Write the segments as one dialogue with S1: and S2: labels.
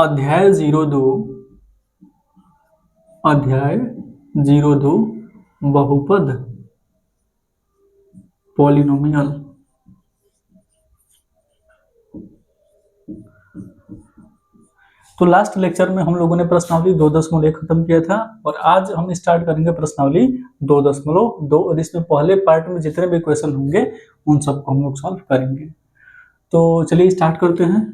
S1: अध्याय 02 बहुपद पॉलिनोमियल। तो लास्ट लेक्चर में हम लोगों ने प्रश्नावली 2.1 खत्म किया था और आज हम स्टार्ट करेंगे प्रश्नावली 2.2 और इसमें पहले पार्ट में जितने भी क्वेश्चन होंगे उन सबको हम लोग सॉल्व करेंगे। तो चलिए स्टार्ट करते हैं।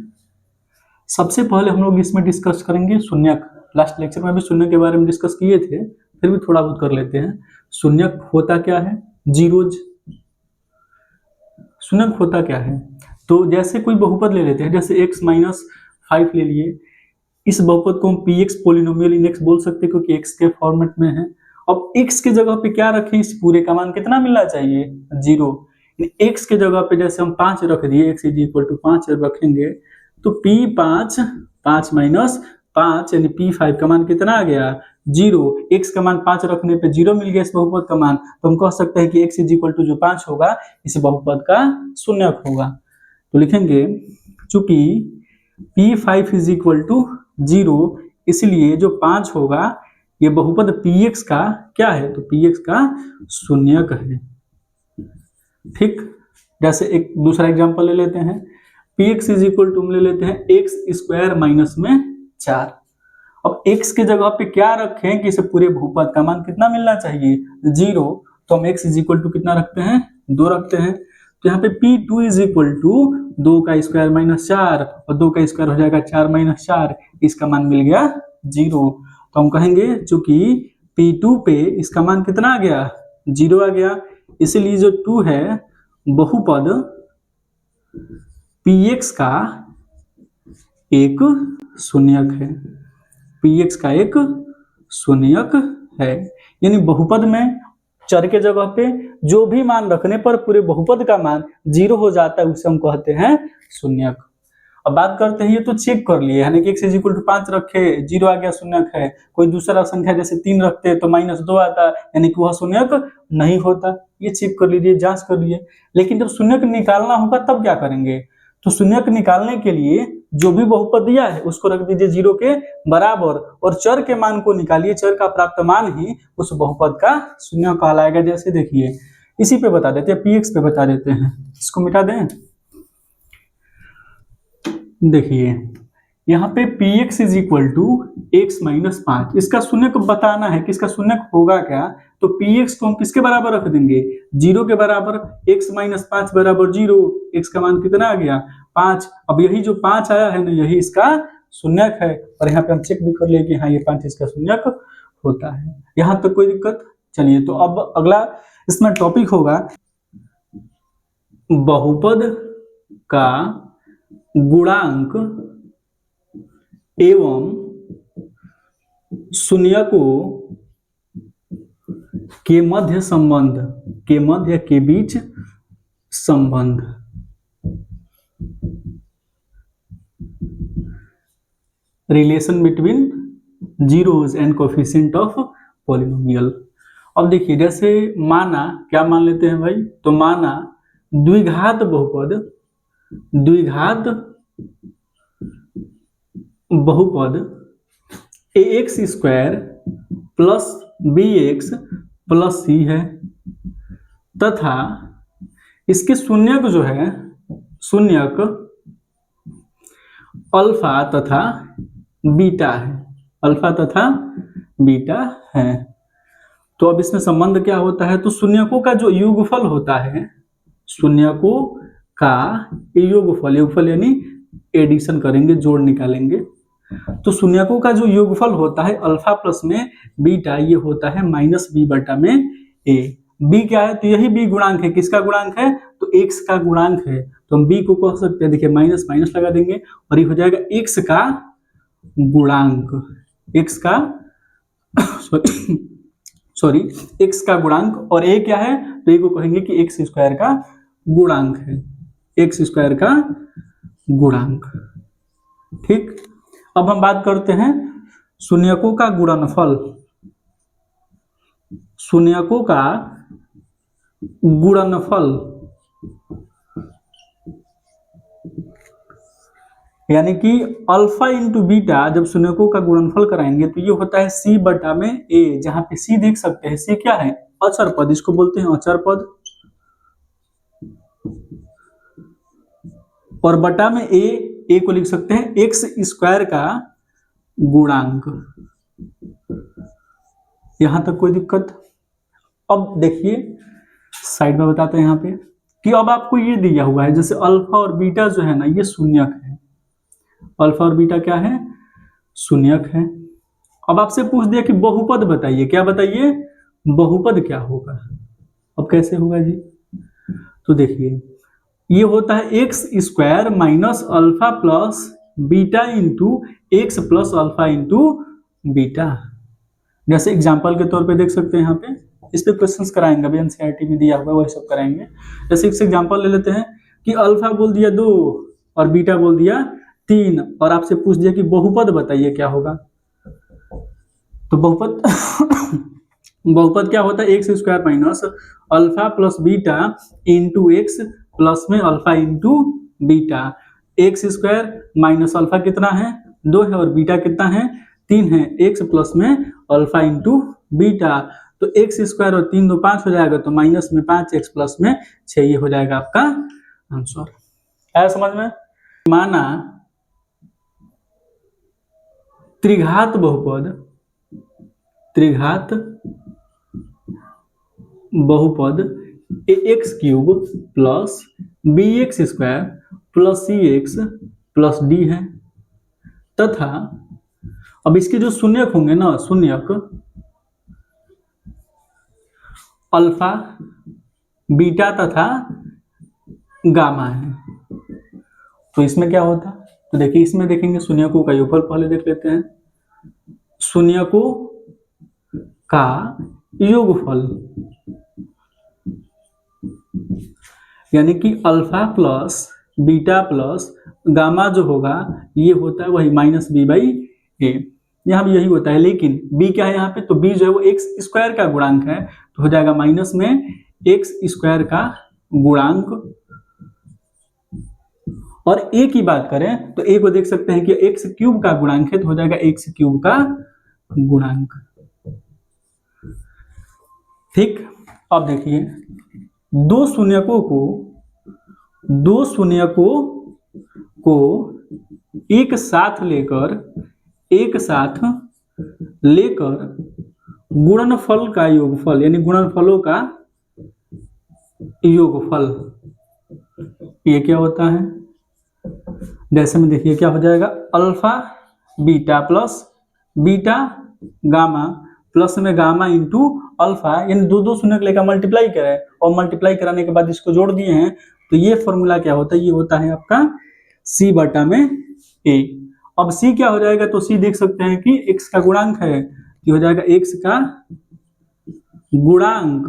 S1: सबसे पहले हम लोग इसमें डिस्कस करेंगे शून्यक। लास्ट लेक्चर में भी शून्य के बारे में डिस्कस किए थे, फिर भी थोड़ा बहुत कर लेते हैं। शून्यक होता क्या है? जीरोज। शून्यक होता क्या है? तो जैसे कोई बहुपद ले लेते हैं, जैसे x-5 ले लिए, इस बहुपद को हम px पोलिनोमियल इन x बोल सकते हैं क्योंकि x के फॉर्मेट में है। अब x के जगह पे क्या रखें? इस पूरे का मान कितना मिलना चाहिए? 0। x के जगह पे जैसे हम 5 रख दिए, x = 5 रखेंगे तो p5 5 माइनस 5 यानी p5 का मान कितना आ गया? 0। x का मान 5 रखने पे 0 मिल गया इस बहुपद का मान, तो हम कह सकते हैं कि x = जो 5 होगा इस बहुपद का शून्यक होगा। तो लिखेंगे चूंकि p5 = 0 इसलिए जो 5 होगा ये बहुपद px का क्या है? तो px का शून्यक है। ठीक, जैसे एक दूसरा एग्जांपल ले लेते हैं। px = हम ले लेते हैं x² - 4। अब x के जगह पे क्या रखें कि इसे पूरे बहुपद का मान कितना मिलना चाहिए? 0। तो हम x = कितना रखते हैं? 2 रखते हैं। तो यहाँ पे p2 = 2 का स्क्वायर - 4 और 2 का स्क्वायर हो जाएगा 4 - 4, इसका मान मिल गया 0। तो हम कहेंगे चूंकि p2 पे इसका मान कितना आ गया? 0 आ गया, इसलिए जो 2 है बहुपद px का एक शून्यक है। px का एक शून्यक है, यानी बहुपद में चर के जगह पे जो भी मान रखने पर पूरे बहुपद का मान 0 हो जाता है, उसे हम कहते हैं शून्यक। अब बात करते हैं, ये तो चेक कर लिए, यानी कि x = 5 रखे 0 आ गया, शून्यक है। कोई दूसरा संख्या जैसे 3 रखते तो -2 आता, यानी कि वह शून्यक नहीं होता। ये चेक कर लीजिए, जांच कर लिए। लेकिन जब शून्यक निकालना होगा तब क्या करेंगे? तो शून्यक निकालने के लिए जो भी बहुपद दिया है उसको रख दीजिए 0 के बराबर और चर के मान को निकालिए। चर का प्राप्त मान ही उस बहुपद का शून्यक कहलाएगा। जैसे देखिए, इसी पे बता देते हैं, px पे बता देते हैं। इसको मिटा दें। देखिए यहाँ पे px = x - 5, इसका शून्यक बताना है कि इसका शून्यक होगा क्या। तो px को हम किसके बराबर रख देंगे? 0 के बराबर। x - 5 = 0, x का मान कितना आ गया? 5। अब यही जो 5 आया है ना, यही इसका शून्यक है। और यहाँ पे हम चेक भी कर लिए कि हाँ ये 5 इसका शून्यक होता है। यहाँ तक कोई दिक्कत? चलिए, तो अब अगला इसमें टॉपिक होगा बहुपद का गुणांक एवं शून्यकों के मध्य संबंध, के मध्य या के बीच संबंध। Relation between zeros and coefficient of polynomial. अब देखिए, जैसे माना, क्या मान लेते हैं भाई? तो माना द्विघात बहुपद, द्विघात बहुपद ax² + bx + c है तथा इसके शून्यक जो है, शून्यक अल्फा तथा बीटा है, अल्फा तथा बीटा है। तो अब इसमें संबंध क्या होता है? तो शून्यकों का जो योगफल होता है, शून्यकों का योगफल, योगफल यानी एडिशन करेंगे, जोड़ निकालेंगे। तो शून्यकों का जो योगफल होता है अल्फा प्लस में बीटा, ये होता है -b/a। b क्या है? तो यही b गुणांक है। किसका गुणांक है? तो x का गुणांक है। तो हम b को कह सकते हैं, देखिए माइनस माइनस लगा देंगे और ये हो जाएगा x का गुणांक, x का सॉरी x का गुणांक। और a क्या है? तो a को कहेंगे कि x² का गुणांक है, x² का गुणांक। ठीक, अब हम बात करते हैं शून्यकों का गुणनफल। शून्यकों का गुणनफल यानी कि अल्फा इंटू बीटा जब शून्यकों का गुणनफल कराएंगे तो ये होता है सी बटा में ए, जहां पे सी देख सकते हैं, सी क्या है, अचर पद, इसको बोलते हैं अचर पद, और बटा में ए को लिख सकते हैं एक्स स्क्वायर का गुणांक। यहां तक कोई दिक्कत? अब देखिए साइड में बताते हैं यहाँ पे कि अब आपको ये दिया हुआ है जैसे अल्फा और बीटा जो है ना ये शून्यक है, अल्फा और बीटा क्या है, शून्यक है। अब आपसे पूछ दिया कि बहुपद बताइए, क्या बताइए, बहुपद क्या होगा। अब कैसे होगा जी, तो देखिए ये होता है x square minus alpha plus beta into x plus alpha into beta. जैसे एग्जाम्पल के तौर पे देख सकते हैं यहाँ पे, इस पे क्वेश्चंस कराएंगे, अभी एनसीईआरटी में दिया हुआ है वही सब कराएंगे। जैसे एक एग्जाम्पल ले लेते हैं कि अल्फा बोल दिया 2 और बीटा बोल दिया 3, और आपसे पूछ दिया कि बहुपद बताइए क्या होगा। तो बहुपद बहुपद क्या होता है, x square minus alpha plus beta into x plus में alpha into beta. X square minus alpha कितना है, 2 है, और बीटा कितना है, 3 है, एक्स प्लस में अल्फा इंटू बीटा। तो एक्स स्क्वायर और 3 2 5 हो जाएगा, तो माइनस में 5 एक्स प्लस में 6, ये हो जाएगा आपका आंसर। आया समझ में? माना त्रिघात बहुपद, त्रिघात बहुपद a x cube plus b x square plus c x plus d है, तथा अब इसके जो शून्यक होंगे ना, शून्यक अल्फा बीटा तथा गामा है। तो इसमें क्या होता, तो देखिए इसमें देखेंगे शून्यकों का योगफल, पहले देख लेते हैं शून्यकों का योगफल, यानी कि alpha plus beta plus gamma जो होगा ये होता है वही माइनस बी बाई ए, यहाँ भी यही होता है, लेकिन बी क्या है यहाँ पे, तो बी जो है वो एक्स स्क्वायर का गुणांक है, तो हो जाएगा माइनस में एक्स स्क्वायर का गुणांक। और ए की बात करें तो ए को देख सकते हैं कि एक्स क्यूब का गुणांक है, तो हो जाएगा एक्स क्यूब का गुणांक। ठीक, अब देखिए दो शून्यकों को एक साथ लेकर गुणनफल का योगफल, यानी गुणनफलों का योगफल, ये क्या होता है, जैसे में देखिए क्या हो जाएगा, alpha beta plus beta gamma plus में गामा इंटू अल्फा, यानी दो शून्य लेकर मल्टीप्लाई करें और मल्टीप्लाई कराने के बाद इसको जोड़ दिए हैं, तो ये फॉर्मूला क्या होता है, ये होता है आपका सी बटा में ए। अब सी क्या हो जाएगा, तो सी देख सकते हैं कि एक्स का गुणांक है, ये हो जाएगा एक्स का गुणांक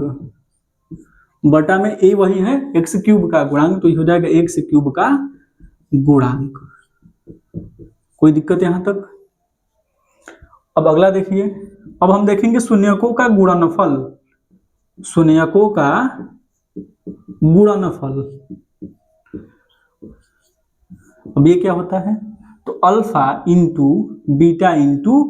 S1: बटा में ए वही है एक्स क्यूब का गुणांक, तो ये हो जाएगा एक्स क्यूब का गुणांक। कोई दिक्कत यहां तक? अब अगला देखिए, अब हम देखेंगे शून्यकों का गुणनफल, शून्यकों का गुणनफल। अब ये क्या होता है, तो alpha into beta into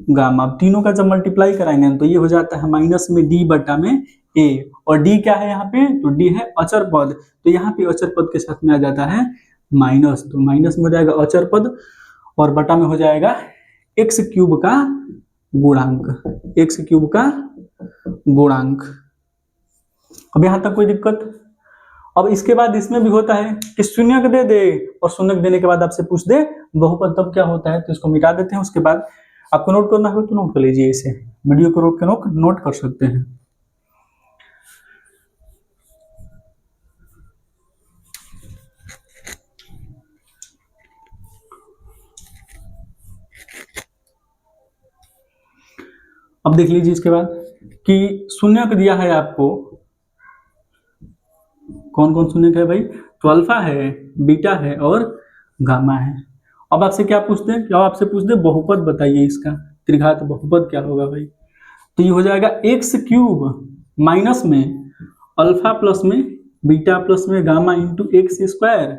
S1: gamma, तीनों का जब मल्टीप्लाई कराएंगे तो ये हो जाता है माइनस में डी बटा में ए, और डी क्या है यहाँ पे, तो डी है अचर पद, तो यहाँ पे अचर पद के साथ में आ जाता है माइनस, तो माइनस में हो जाएगा अचर पद और बटा में हो जाएगा एक्स क्यूब का गुणांक, एक्स क्यूब का गुणांक। अब यहां तक कोई दिक्कत? अब इसके बाद इसमें भी होता है कि शून्यक दे दे और शून्यक देने के बाद आपसे पूछ दे बहुपद तब क्या होता है, तो इसको मिटा देते हैं। उसके बाद आपको नोट करना हो तो नोट कर लीजिए, इसे वीडियो को रोक के नोट कर सकते हैं। अब देख लीजिए इसके बाद कि शून्यक दिया है आपको, कौन कौन शून्यक है भाई, तो अल्फा है, बीटा है और गामा है। अब आपसे क्या पूछते हैं, क्या आपसे पूछते हैं बहुपद बताइए इसका, त्रिघात बहुपद क्या होगा भाई, तो ये हो जाएगा एक्स क्यूब माइनस में अल्फा प्लस में बीटा प्लस में gamma into x square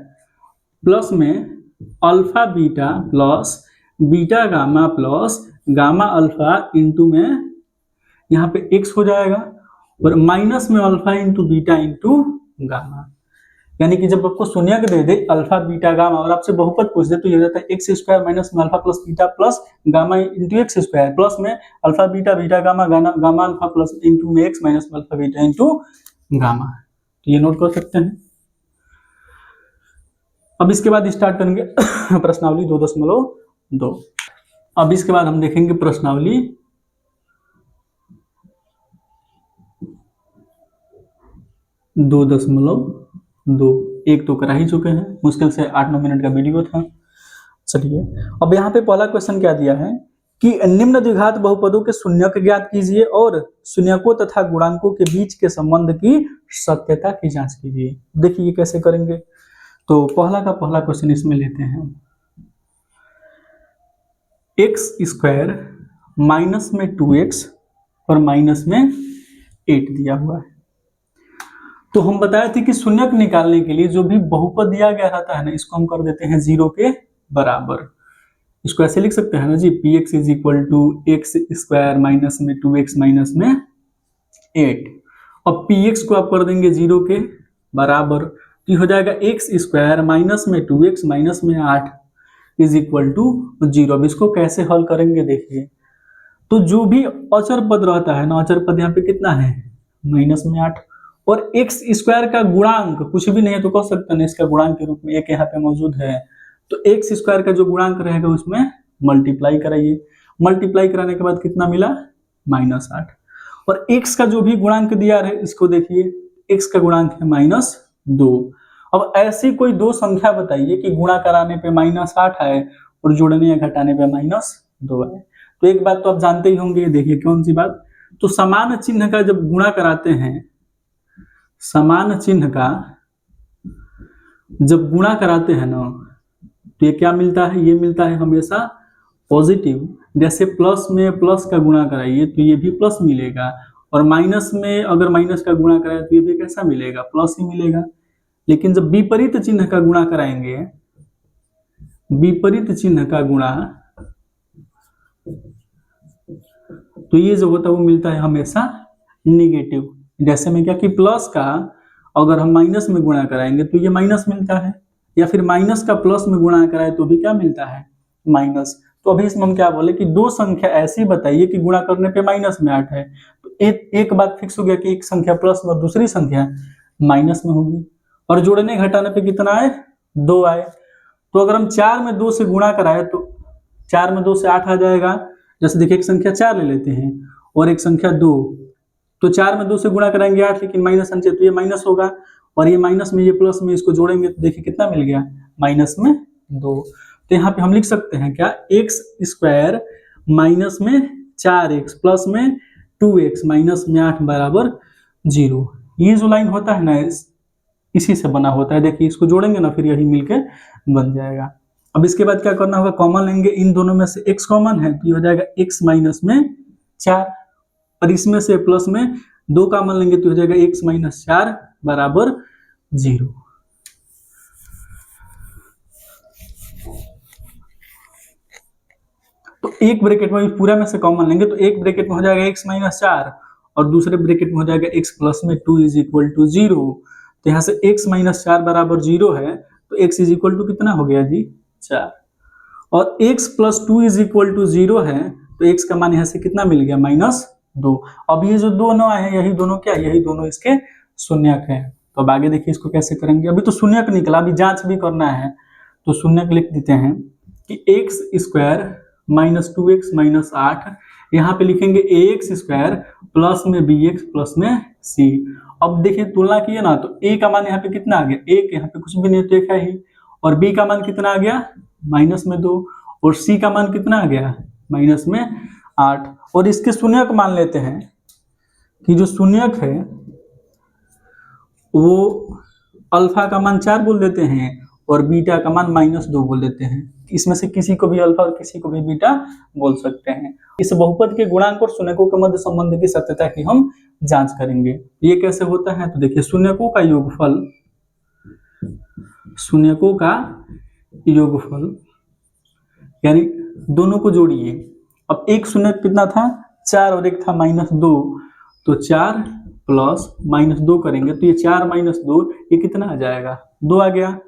S1: plus में alpha beta plus beta gamma plus gamma alpha into में यहाँ पे x हो जाएगा और माइनस में alpha into beta into gamma. यानी कि जब आपको शून्यक दे दे अल्फा बीटा गामा और आपसे बहुपद पूछ दे तो ये हो जाता है एक्स स्क्वायर माइनस में alpha plus beta plus gamma into x square plus में alpha beta beta gamma gamma alpha plus into में एक्स माइनस में अल्फा बीटा इंटू गामा। तो ये नोट कर सकते हैं। अब इसके बाद स्टार्ट करेंगे प्रश्नावली 2.2। अब इसके बाद हम देखेंगे प्रश्नावली 2.2। एक तो करा ही चुके हैं, मुश्किल से 8-9 मिनट का वीडियो था। चलिए अब यहाँ पे पहला क्वेश्चन क्या दिया है कि निम्न द्विघात बहुपदों के शून्यक ज्ञात कीजिए और शून्यकों तथा गुणांकों के बीच के संबंध की सत्यता की जांच कीजिए। देखिए ये कैसे करेंगे। तो पहला का पहला क्वेश्चन इसमें लेते हैं। एक्स स्क्वायर माइनस में 2x और माइनस में 8 दिया हुआ है। तो हम बताए थे कि शून्यक निकालने के लिए जो भी बहुपद दिया गया रहता है ना, इसको हम कर देते हैं 0 के बराबर। इसको ऐसे लिख सकते हैं ना जी, px is equal to x square minus में 2x माइनस में 8। अब px को आप कर देंगे 0 के बराबर, तो हो जाएगा एक्स स्क्वायर माइनस में 2x माइनस में 8 इज इक्वल टू 0। अब इसको कैसे हल करेंगे देखिए। तो जो भी अचर पद रहता है ना, अचर पद यहाँ पे कितना है माइनस में 8 और एक्स स्क्वायर का गुणांक कुछ भी नहीं है तो कह सकते हैं इसका गुणांक के रूप में एक यहाँ पे मौजूद है। तो एक्स स्क्वायर का जो गुणांक रहेगा उसमें मल्टीप्लाई कराइए। मल्टीप्लाई कराने के बाद कितना मिला -8 और एक्स का जो भी गुणांक दिया है इसको देखिए, एक्स का गुणांक है -2। अब ऐसी कोई दो संख्या बताइए कि गुणा कराने पे -8 आए और जोड़ने या घटाने पे -2 आए। तो एक बात तो आप जानते ही होंगे, देखिए कौन सी बात। तो समान चिन्ह का जब गुणा कराते हैं, समान चिन्ह का जब गुणा कराते हैं ना, तो ये क्या मिलता है, ये मिलता है हमेशा पॉजिटिव। जैसे प्लस में प्लस का गुणा कराइए तो ये भी प्लस मिलेगा और माइनस में अगर माइनस का गुणा कराए तो ये भी कैसा मिलेगा, प्लस ही मिलेगा। लेकिन जब विपरीत चिन्ह का गुणा कराएंगे, विपरीत चिन्ह का गुणा, तो ये जो होता है वो मिलता है हमेशा निगेटिव। जैसे में क्या कि प्लस का अगर हम माइनस में गुणा कराएंगे तो ये माइनस मिलता है, या फिर माइनस का प्लस में गुणा कराए तो भी क्या मिलता है माइनस। तो अभी इसमें हम क्या बोले कि दो संख्या ऐसी बताइए कि गुणा करने पे -8 है। तो एक बात फिक्स हो गया कि एक संख्या प्लस में और दूसरी संख्या माइनस में होगी। और जोड़ने घटाने पे कितना आए, 2 आए। तो अगर हम 4 में 2 से गुणा कराए तो 4 में 2 से 8 आ जाएगा। जैसे देखिए एक संख्या 4 ले लेते हैं और एक संख्या 2, तो 4 में 2 से गुणा कराएंगे 8, लेकिन माइनस अंश तो ये माइनस होगा और ये माइनस में ये प्लस में इसको जोड़ेंगे तो देखिए कितना मिल गया -2। तो यहाँ पे हम लिख सकते हैं क्या, एक्स स्क्वायर माइनस में 4x प्लस में 2x माइनस में 8 बराबर 0। ये जो लाइन होता है ना इसी से बना होता है। देखिए इसको जोड़ेंगे ना फिर यही मिलके बन जाएगा। अब इसके बाद क्या करना होगा, कॉमन लेंगे, इन दोनों में से x कॉमन है तो ये हो जाएगा x माइनस में 4 और इसमें से प्लस में 2 कॉमन लेंगे तो हो जाएगा x माइनस 4 बराबर 0। तो एक ब्रैकेट में पूरा में से कॉमन लेंगे तो एक ब्रैकेट में हो जाएगा x माइनस 4 और दूसरे ब्रैकेट में हो जाएगा x प्लस में 2 इज इक्वल टू 0। तो यहाँ से x माइनस 4 बराबर 0 है तो x इज इक्वल टू कितना हो गया जी 4 और x plus 2 is equal to 0 है तो x का मान यहाँ से कितना मिल गया -2। अब ये जो दोनों आए हैं यही दोनों क्या, यही दोनों इसके शून्यक हैं। तो अब आगे देखिए इसको कैसे करेंगे। अभी तो शून्यक निकला, अभी जांच भी करना है। तो शून्यक लिख देते हैं कि x square minus 2x minus 8, यहाँ पे लिखेंगे ax स्क्वायर प्लस में bx प्लस में c। अब देखिए तुलना किए ना तो a का मान यहाँ पे कितना आ गया, a के यहाँ पे कुछ भी नहीं तो एक है ही, और b का मान कितना आ गया -2 और c का मान कितना आ गया -8। और इसके शून्यक मान लेते हैं कि जो शून्यक है वो अल्फा का मान 4 बोल देते हैं और बीटा का मान -2 बोल देते हैं। इसमें से किसी को भी अल्फा और किसी को भी बीटा बोल सकते हैं। इस बहुपद के गुणांक और शून्यकों के मध्य संबंध की सत्यता की हम जांच करेंगे। ये कैसे होता है, तो देखिए शून्यकों का योगफल, शून्यकों का योगफल, यानी दोनों को जोड़िए। अब एक शून्य कितना था 4 और एक था -2, तो 4 प्लस -2 करेंगे तो ये 4 - 2 ये कितना आ जाएगा 2 आ गया।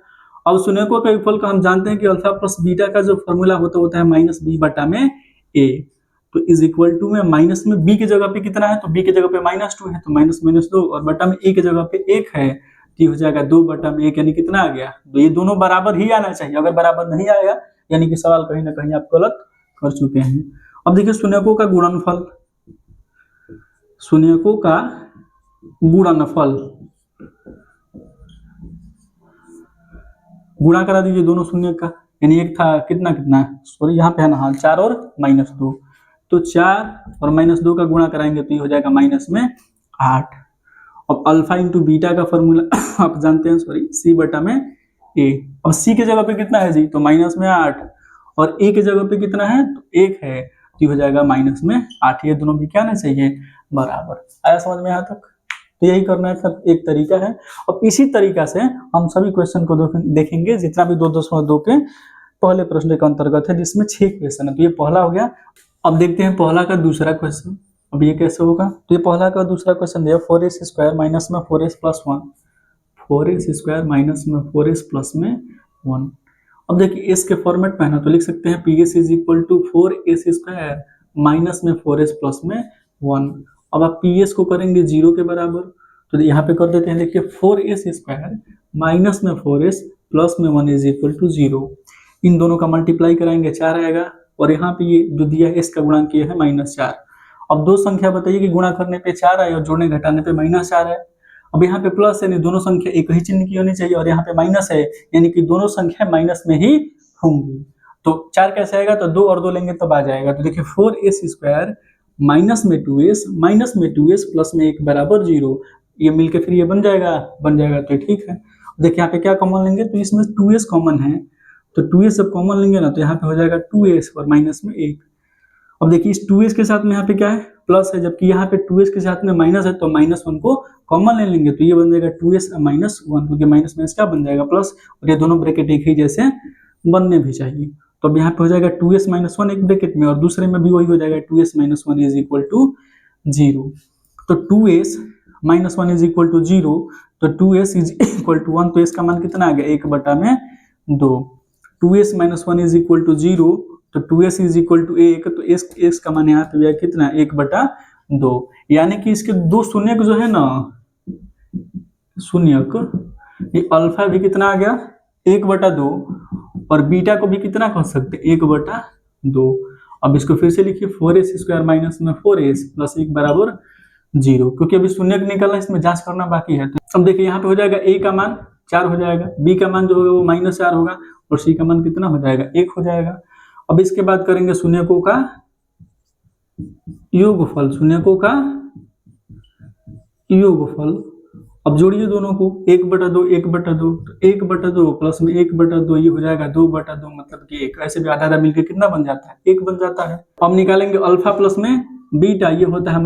S1: अब शून्यकों का योगफल का हम जानते हैं कि अल्फा प्लस बीटा का जो फॉर्मूला होता है -b/a, तो इज इक्वल टू में माइनस में b की जगह पे कितना है, तो b की जगह पे -2 है तो -2, और बटा में a की जगह पे 1 है तो ये हो जाएगा 2/1, यानी कितना आ गया, तो ये दोनों बराबर ही आना चाहिए। अगर बराबर नहीं आएगा यानी कि सवाल कहीं ना कहीं आप गलत कर चुके हैं। अब देखिए शून्यकों का गुणनफल, शून्यकों का गुणनफल, गुणा करा दीजिए दोनों शून्य का, यानी एक था कितना कितना, सॉरी यहाँ पे है ना, हाँ 4 और -2, तो 4 और -2 का गुणा कराएंगे तो ये हो जाएगा -8। अब अल्फा इंटू बीटा का फॉर्मूला आप जानते हैं, सॉरी c/a। अब c की जगह पे कितना है जी, तो -8, और a की जगह पे कितना है तो 1 है तो ये हो जाएगा -8। ये दोनों भी क्या आना चाहिए, बराबर। आया समझ में यहाँ तक? तो यही करना है, सब एक तरीका है। अब इसी तरीका से हम सभी क्वेश्चन को देखेंगे जितना भी 2.2 के पहले प्रश्न के अंतर्गत है, जिसमें 6 क्वेश्चन है। तो ये पहला हो गया। अब देखते हैं पहला का दूसरा क्वेश्चन, अब ये कैसे होगा। तो ये पहला का दूसरा क्वेश्चन दिया 4s² माइनस में 4s प्लस 1, 4s² माइनस में 4s प्लस में 1। अब देखिए s के फॉर्मेट में है ना, तो लिख सकते हैं PS is equal to 4s² minus में 4s प्लस में 1। अब आप PS को करेंगे 0 के बराबर, तो यहाँ पे कर देते हैं। देखिए 4s² माइनस में 4s प्लस में 1 इज इक्वल टू 0। इन दोनों का मल्टीप्लाई कराएंगे 4 आएगा, और यहाँ पे ये जो दिया है इसका गुणा किया है -4। अब दो संख्या बताइए कि गुणा करने पे 4 आए और जोड़ने घटाने पे -4 है। अब यहाँ पे प्लस यानी दोनों संख्या एक ही चिन्ह की होनी चाहिए, और यहाँ पे माइनस है यानी कि दोनों संख्या माइनस में ही होंगी। तो 4 कैसे आएगा, तो 2 और 2 लेंगे तब आ जाएगा। तो देखिए 4s² माइनस में 2s प्लस में 1 बराबर 0, ये मिलके फिर ये बन जाएगा तो ठीक है। देखिए यहाँ पे क्या कॉमन लेंगे, तो इसमें 2s कॉमन है, तो 2s जब कॉमन लेंगे ना तो यहाँ पे हो जाएगा 2s और माइनस में 1। अब देखिए इस 2s के साथ में यहाँ पे क्या है, प्लस है, जबकि यहाँ पे 2s के साथ में माइनस है, तो -1 को कॉमन ले लेंगे तो ये बन जाएगा 2s -1, क्योंकि माइनस माइनस क्या बन जाएगा प्लस, और ये दोनों ब्रैकेट एक ही जैसे बनने भी चाहिए। तो अब यहाँ पे हो जाएगा 2s -1 एक ब्रैकेट में, और दूसरे में भी वही हो जाएगा 2s -1 इज इक्वल टू 0। तो 2s -1 इज इक्वल टू 0, तो 2s इज इक्वल टू 1, तो इसका मान कितना आ गया 1/2। 2s -1 इज इक्वल टू 0, तो 2s इज इक्वल टू 1, तो s का मान यहाँ पे गया कितना 1/2, यानी कि इसके दो शून्यक जो है ना, शून्यक, ये अल्फा भी कितना आ गया 1/2, और बीटा को भी कितना कह सकते 1/2। अब इसको फिर से लिखिए 4s² माइनस में 4s प्लस 1 बराबर 0, क्योंकि अभी शून्यक निकला, इसमें जांच करना बाकी है। तो अब देखिए यहाँ पे हो जाएगा a का मान 4 हो जाएगा, b का मान जो होगा वो -4 होगा, और c का मान कितना हो जाएगा 1 हो जाएगा। अब इसके बाद करेंगे शून्यकों का योगफल, शून्यकों का योगफल। अब जोड़िए दोनों को, 1/2 1/2, तो 1/2 प्लस में 1/2 ये हो जाएगा 2/2, मतलब कि 1। ऐसे भी आधा आधा मिलकर कितना बन जाता है 1 बन जाता है। अब निकालेंगे अल्फा प्लस में बीटा, ये होता है -b/a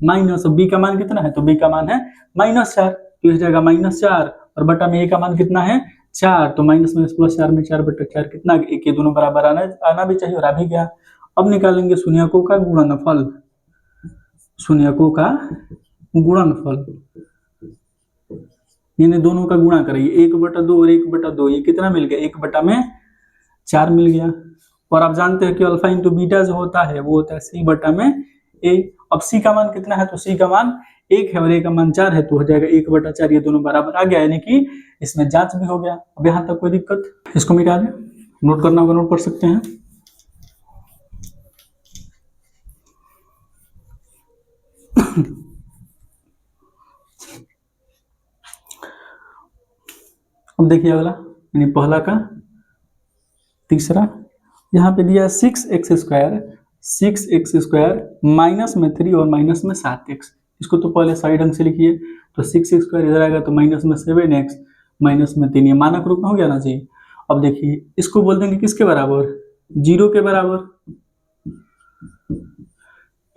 S1: माइनस b का मान कितना है, तो b का मान है -4, तो हो जाएगा -4, और बटा में a का मान कितना है 4, तो माइनस में प्लस 4 में 4/4 कितना 1, ये दोनों बराबर आना भी चाहिए, और आ भी गया। अब निकालेंगे शून्यकों का गुणनफल, शून्यकों का गुणनफल, यानी दोनों का गुणा करेंगे 1/2 और 1/2, ये कितना मिल गया 1/4 मिल गया। और आप जानते हैं कि अल्फा इंटू बीटा जो होता है वो होता है c/a। अब c का मान कितना है, तो c का मान 1 है और a का मान 4 है, तो हो जाएगा 1/4, ये दोनों बराबर आ गया, यानी कि इसमें जांच भी हो गया। अब यहाँ तक कोई दिक्कत, इसको मिटा दें, नोट करना होगा नोट कर सकते हैं। अब देखिए अगला, यानी पहला का तीसरा, यहाँ पे दिया 6x² माइनस में 3 और माइनस में 7x। इसको तो पहले सही ढंग से लिखिए, तो 6x² इधर आएगा तो माइनस में 7x माइनस में 3, ये मानक रूप में हो गया ना जी। अब देखिए इसको बोल देंगे किसके बराबर, 0 के बराबर।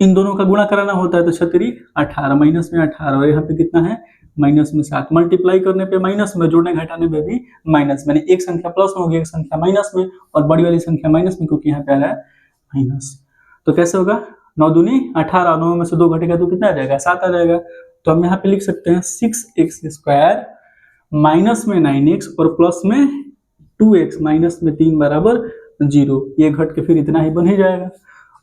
S1: इन दोनों का गुणा कराना होता है, तो 6×3 18, माइनस में 18, और यहाँ पे कितना है माइनस में 7, मल्टीप्लाई करने पे माइनस में, जोड़ने घटाने पे भी माइनस, मैंने एक संख्या प्लस में होगी, एक संख्या माइनस में, और बड़ी वाली संख्या माइनस में, क्योंकि यहाँ पे आ रहा है माइनस। तो कैसे होगा, 9 दूनी 18, 9 में से 2 घटेगा तो कितना आ जाएगा, 7 आ जाएगा। तो हम यहाँ पे लिख सकते हैं 6x² माइनस में 9x और प्लस में 2x माइनस में 3 बराबर 0। ये घट के फिर इतना ही बन ही जाएगा।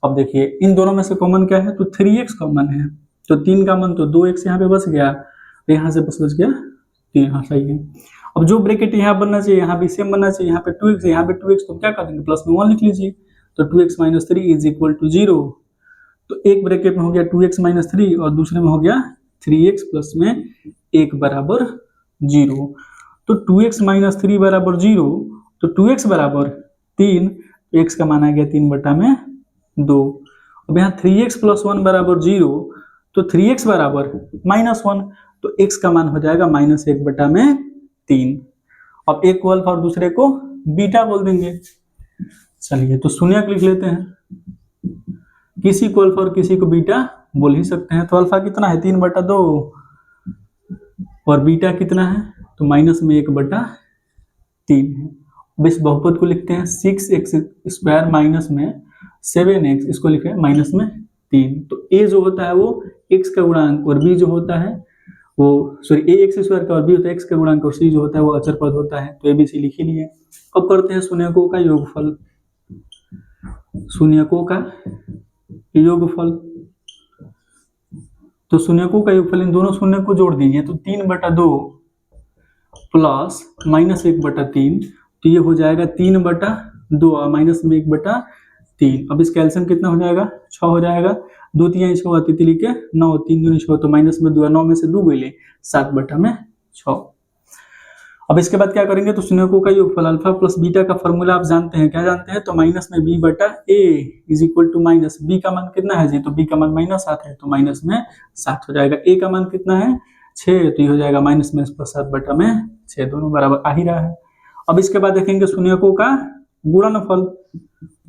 S1: अब देखिए इन दोनों में से कॉमन क्या है, तो 3x कॉमन है, तो 3 का मन तो 2x यहाँ पे बच गया, यहाँ से बस बच गया 3। हाँ सही है। अब जो ब्रैकेट यहाँ बनना चाहिए यहाँ भी सेम बनना चाहिए, यहाँ पे 2x, यहाँ पे 2x, तो क्या करेंगे प्लस में 1 लिख लीजिए, तो 2x minus 3 is equal to 0। तो एक ब्रैकेट में हो गया 2x माइनस 3 और दूसरे में हो गया 3x प्लस में 1 बराबर 0। तो 2x माइनस 3 बराबर 0, तो 2x बराबर 3, x का मान आ गया 3 बटा में 2। अब यहाँ 3x प्लस 1 बराबर 0, तो 3x बराबर -1, तो x का मान हो जाएगा -1 बटा में 3। अब एक को अल्फा और दूसरे को बीटा बोल देंगे। चलिए तो शून्यक लिख लेते हैं, किसी को अल्फा और किसी को बीटा बोल ही सकते हैं। तो अल्फा कितना है 3 बटा 2 और बीटा कितना है, तो माइनस में 1 बटा 3 है। अब इस बहुपद को लिखते हैं 6x² माइनस में 7x, इसको लिखे माइनस में 3। तो a जो होता है वो x का गुणांक और b जो होता है वो ax² का और b होता है x का गुणांक और c जो होता है वो अचर पद होता है। तो abc लिख ही लिए। अब करते हैं शून्यकों का योगफल। शून्यकों का योगफल, तो शून्यकों का योगफल इन दोनों शून्य को जोड़ दीजिए, तो 3 बटा 2 प्लस माइनस 1 बटा 3, तो ये हो जाएगा 3 बटा 2 और माइनस में 1 बटा 3। अब इसका एलसीएम कितना हो जाएगा, 6 हो जाएगा। 2 3 6 तितली के 9, 3 दूनी 6, तो माइनस में 2, 9 में से 2 गए 7 बटा में 6। अब इसके बाद क्या करेंगे, तो शून्यकों का योगफल अल्फा प्लस बीटा का फॉर्मूला आप जानते हैं, क्या जानते हैं, तो माइनस में b बटा a is equal to minus, b का मान कितना है जी, तो b का मान -7 है, तो माइनस में 7 हो जाएगा। a का मान कितना है 6, तो ये हो जाएगा माइनस में 7 बटा में 6, दोनों बराबर आ ही रहा है। अब इसके बाद देखेंगे शून्यकों का गुणनफल,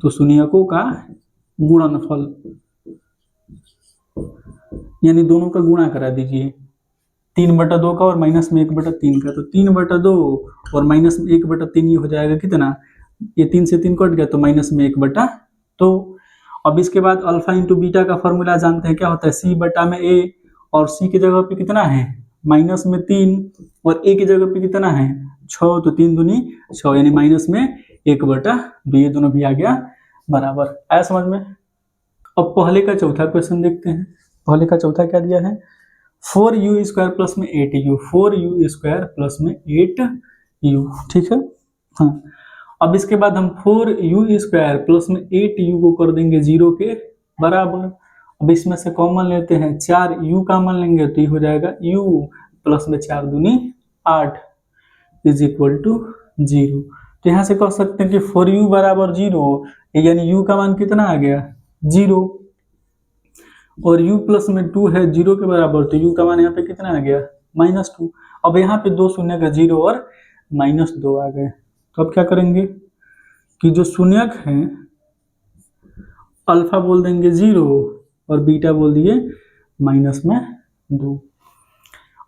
S1: तो शून्यकों का गुणनफल यानी दोनों का गुणा करा दीजिए, 3 बटा 2 का और माइनस में 1 बटा 3 का, तो 3 बटा 2 और माइनस में 1 बटा 3 ये हो जाएगा कितना, ये 3 से 3 कट गया, तो माइनस में 1 बटा 2। अब इसके बाद अल्फा इंटू बीटा का फॉर्मूला जानते हैं, क्या होता है c बटा में a, और c की जगह पे कितना है माइनस में 3 और a की जगह पे कितना है 6, तो 3 दूनी 6 यानी माइनस में 1 बटा 2, ये दोनों भी आ गया बराबर। आया समझ में। अब पहले का चौथा क्वेश्चन देखते हैं। पहले का चौथा क्या दिया है, 4u² प्लस में 8u, 4u² प्लस में 8u, ठीक है। हाँ, अब इसके बाद हम 4u² प्लस में 8u को कर देंगे 0 के बराबर। अब इसमें से कॉमन लेते हैं, 4u कॉमन लेंगे तो ये हो जाएगा u प्लस में 4 दूनी 8 इज इक्वल टू 0। तो यहाँ से कह सकते हैं कि 4u बराबर 0, यानी u का मान कितना आ गया 0, और u प्लस में 2 है 0 के बराबर, तो u का मान यहाँ पे कितना आ गया -2। अब यहाँ पे 2 शून्य का 0 और -2 आ गए। तो अब क्या करेंगे कि जो शून्यक है अल्फा बोल देंगे 0 और बीटा बोल दिए -2।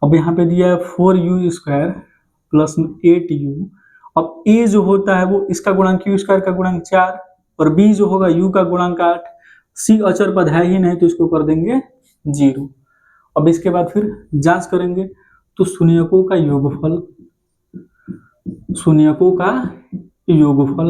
S1: अब यहाँ पे दिया है 4u² प्लस में 8u। अब a जो होता है वो इसका गुणांक u² का गुणांक 4 और b जो होगा u का गुणांक 8, c अचर पद है ही नहीं तो इसको कर देंगे 0। अब इसके बाद फिर जांच करेंगे, तो शून्यकों का योगफल, शून्यकों का योगफल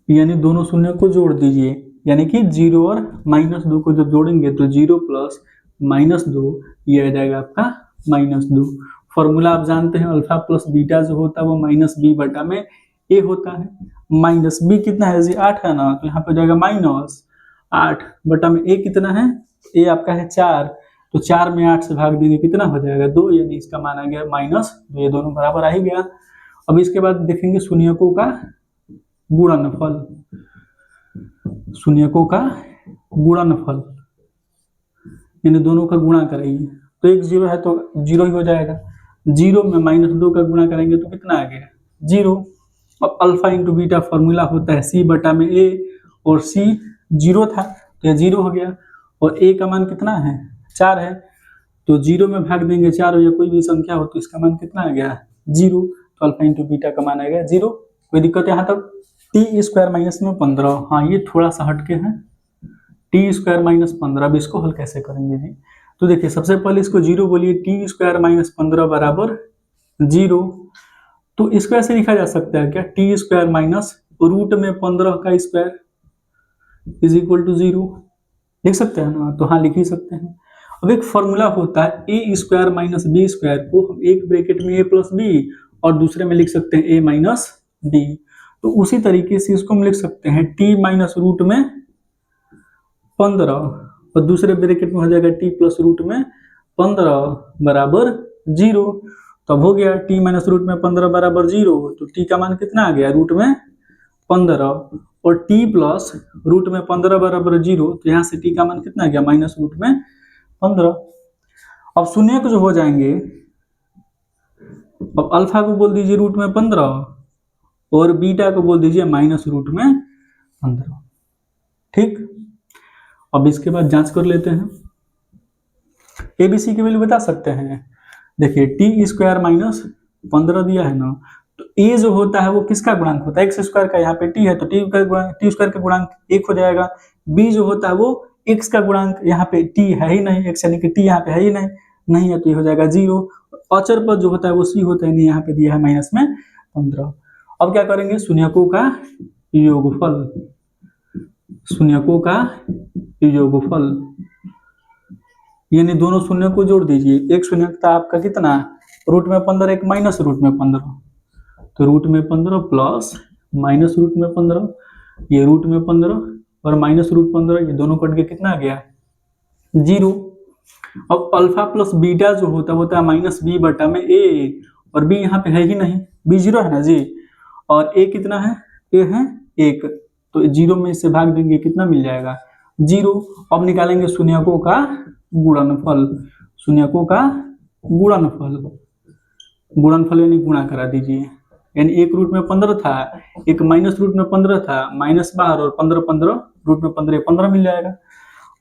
S1: यानी दोनों शून्य को जोड़ दीजिए, यानी कि 0 और -2 को जब जोड़ेंगे तो 0 प्लस -2 ये आ जाएगा आपका -2। फॉर्मूला आप जानते हैं, अल्फा प्लस बीटा जो होता है वो -b बटा में a होता है। माइनस b कितना है जी 8 है ना, तो यहाँ पे हो जाएगा -8 बटा में a कितना है, a आपका है 4, तो 4 में 8 से भाग देंगे कितना हो जाएगा 2, यानी इसका मान आ गया -2, ये दोनों बराबर आ ही गया। अब इसके बाद देखेंगे शून्यकों का गुणनफल, शून्यकों का गुणनफल यानी दोनों का गुणा करेंगे, तो एक 0 है तो 0 ही हो जाएगा, 0 में -2 का गुणा करेंगे तो कितना आ गया 0। अब अल्फा इंटू बीटा फॉर्मूला होता है c बटा में a, और c 0 था तो ये 0 हो गया, और a का मान कितना है 4 है, तो 0 में भाग देंगे 4 या कोई भी संख्या हो तो इसका मान कितना आ गया 0। तो अल्फा इंटू बीटा का मान आ गया 0। कोई दिक्कत है यहाँ तक? टी स्क्वायर माइनस में 15, हाँ ये थोड़ा सा हटके है। टी स्क्वायर माइनस 15, अब इसको हल कैसे करेंगे जी? तो देखिए सबसे पहले इसको 0 बोलिए, टी स्क्वायर माइनस 15 बराबर 0। तो इसको ऐसे लिखा जा सकता है क्या, टी स्क्वायर माइनस रूट में 15 का स्क्वायर इज इक्वल टू 0, लिख सकते हैं ना? तो हाँ लिख ही सकते हैं। अब एक फॉर्मूला होता है ए स्क्वायर माइनस बी स्क्वायर को हम एक ब्रैकेट में ए प्लस बी और दूसरे में लिख सकते हैं ए माइनस बी। तो उसी तरीके से इसको हम लिख सकते हैं टी माइनस रूट में 15 और दूसरे ब्रैकेट में हो जाएगा टी प्लस रूट में 15 बराबर 0। तब हो गया टी माइनस रूट में 15 बराबर 0। तो टी का मान कितना आ गया रूट में 15 और टी प्लस रूट में 15 बराबर 0। तो यहाँ से टी का मान कितना आ गया माइनस रूट में 15। अब शून्य जो हो जाएंगे, अब अल्फा को बोल दीजिए रूट में 15 और बीटा को बोल दीजिए माइनस रूट में 15। ठीक, अब इसके बाद जांच कर लेते हैं। एबीसी की वैल्यू बता सकते हैं। देखिए टी स्क्वायर माइनस 15 दिया है ना, तो ए जो होता है वो किसका गुणांक होता है, एक्स स्क्वायर का। यहाँ पे टी है तो टी स्क्वायर का गुणांक 1 हो जाएगा। बी जो होता है वो एक्स का गुणांक, यहाँ पे टी है ही नहीं, एक्स यानी कि टी यहाँ पे है ही नहीं है तो ये हो जाएगा 0। अचर पद जो होता है वो सी होता है, नहीं यहाँ पे दिया है माइनस में 15। अब क्या करेंगे, शून्यकों का योगफल, शून्यकों का योगफल यानी दोनों शून्य को जोड़ दीजिए। एक शून्य था आपका कितना रूट में 15, एक माइनस रूट में 15। तो रूट में 15 प्लस माइनस रूट में 15, ये रूट में 15 और माइनस रूट 15, ये दोनों कट के कितना आ गया 0। अब अल्फा प्लस बीटा जो होता है माइनस बी बटा में ए, और बी यहाँ पे है ही नहीं, बी 0 है ना जी, और ए कितना है, ए है 1। तो 0 में इससे भाग देंगे कितना मिल जाएगा 0। अब निकालेंगे शून्यकों का गुणनफल, शून्यकों का गुणनफल, गुणनफल यानी गुणा करा दीजिए। यानी एक रूट में 15 था, एक माइनस रूट में 15 था, माइनस बाहर और 15 रूट में 15 मिल जाएगा।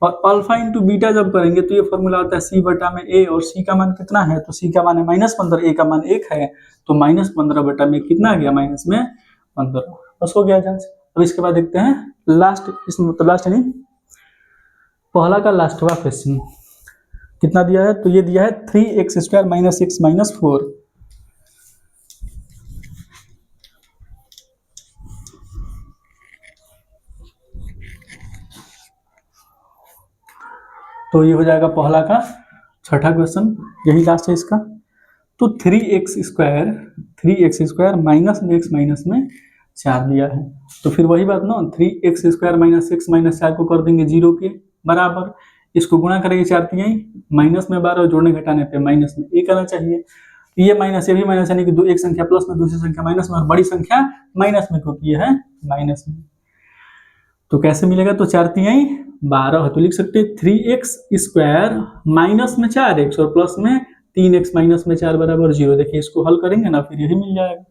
S1: और अल्फा इंटू बीटा जब करेंगे तो ये फॉर्मूला होता है सी बटा में ए, और सी का मान कितना है, तो सी का मान है माइनस 15, ए का मान 1 है, तो माइनस 15 बटा में कितना आ गया माइनस में 15। बस हो गया जांच। अब इसके बाद देखते हैं लास्ट, इसमें मतलब लास्ट यानी पहला का लास्टवा क्वेश्चन कितना दिया है, तो ये दिया है 3x स्क्वायर माइनस 6 माइनस 4। तो ये हो जाएगा पहला का छठा क्वेश्चन, यही लास्ट है इसका। तो 3x स्क्वायर माइनस में x माइनस में 4 दिया है, तो फिर वही बात ना, 3x स्क्वायर माइनस 6 माइनस 4 को कर देंगे 0 के बराबर, इसको गुणा करेंगे 4 तिहाई, माइनस में 12 जोड़ने घटाने पे माइनस में 1 आना चाहिए। ये माइनस ये भी माइनस, यानी कि एक संख्या प्लस में दूसरी संख्या माइनस में और बड़ी संख्या माइनस में, क्योंकि ये है माइनस में। तो कैसे मिलेगा, तो 4 तिहाई 12 है, तो लिख सकते हैं 3x स्क्वायर माइनस में 4x और प्लस में 3x माइनस में 4 बराबर 0। देखिए इसको हल करेंगे ना फिर यही मिल जाएगा।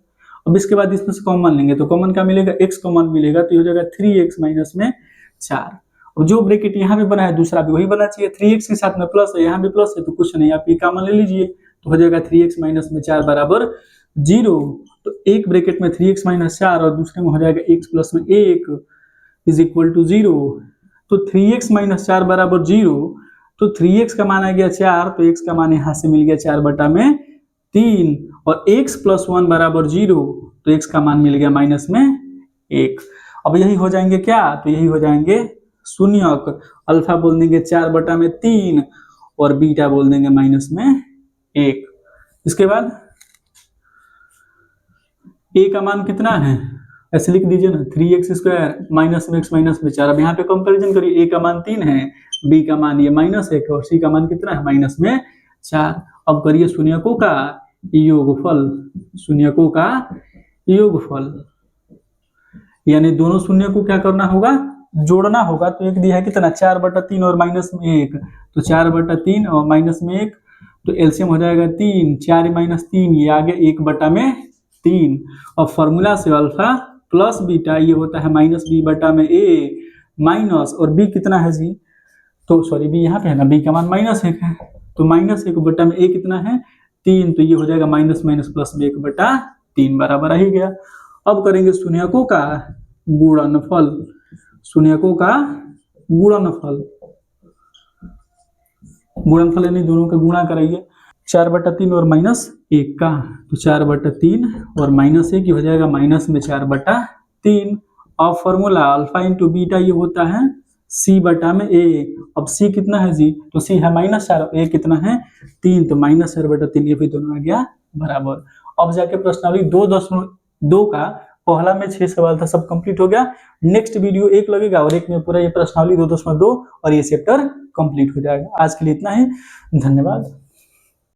S1: अब इसके बाद इसमें से कॉमन लेंगे तो कॉमन क्या मिलेगा, x कॉमन मिलेगा, तो ये हो जाएगा 3x माइनस में 4। अब जो ब्रैकेट यहाँ पे बना है दूसरा भी वही बना चाहिए, 3x के साथ में प्लस है, यहाँ भी प्लस है, तो कुछ नहीं, आप ये कॉमन ले लीजिए, तो हो जाएगा 3x माइनस में 4 बराबर 0। तो एक ब्रैकेट में 3x माइनस 4 और दूसरे में हो जाएगा x प्लस में 1 इज इक्वल टू 0। तो 3x माइनस 4 बराबर 0, तो 3x का मान आ गया 4, तो x का मान यहाँ से मिल गया 4 बटा में 3, और x प्लस 1 बराबर 0, तो x का मान मिल गया माइनस में 1। अब यही हो जाएंगे क्या, तो यही हो जाएंगे शून्यक। अल्फा बोल देंगे 4 बटा में 3 और बीटा बोल देंगे माइनस में 1। इसके बाद a का मान कितना है, ऐसे लिख दीजिए ना, 3x स्क्वायर माइनस में x माइनस में 4। अब यहाँ पे कंपैरिजन करिए, a का मान 3 है, b का मान ये माइनस 1 और c का मान कितना है माइनस में 4। अब करिए शून्यकों का योगफल, शून्यकों का योगफल यानी दोनों शून्य को क्या करना होगा, जोड़ना होगा। तो एक दिया है कितना 4 बटा 3 और माइनस में 1, तो 4 बटा 3 और माइनस में 1, तो एलसीएम हो जाएगा 3, 4 माइनस 3, ये आ गया 1 बटा में 3। और फॉर्मूला से अल्फा प्लस बीटा ये होता है माइनस बी बटा में ए माइनस, और बी कितना है जी, तो सॉरी बी यहाँ पे है ना, बी का मान माइनस 1 है, तो -1 में a कितना है 3, तो ये हो जाएगा माइनस माइनस प्लस में 1/3 बराबर आ ही गया। अब करेंगे शून्यकों का गुणनफल, शून्यकों का गुणनफल, गुणनफल यानी दोनों का गुणा कराइए 4/3 और -1 का, तो 4/3 और -1 हो जाएगा माइनस में 4/3। अब फॉर्मूला अल्फा इंटू बीटा ये होता है c बटा में a। अब c कितना है जी, तो c है -4, a कितना है 3, तो -4/3 ये भी दोनों आ गया बराबर। अब जाके प्रश्नावली 2.2 का पहला में 6 सवाल था, सब कंप्लीट हो गया। नेक्स्ट वीडियो 1 लगेगा और 1 में पूरा ये प्रश्नावली 2.2 और ये चैप्टर कंप्लीट हो जाएगा। आज के लिए इतना ही, धन्यवाद।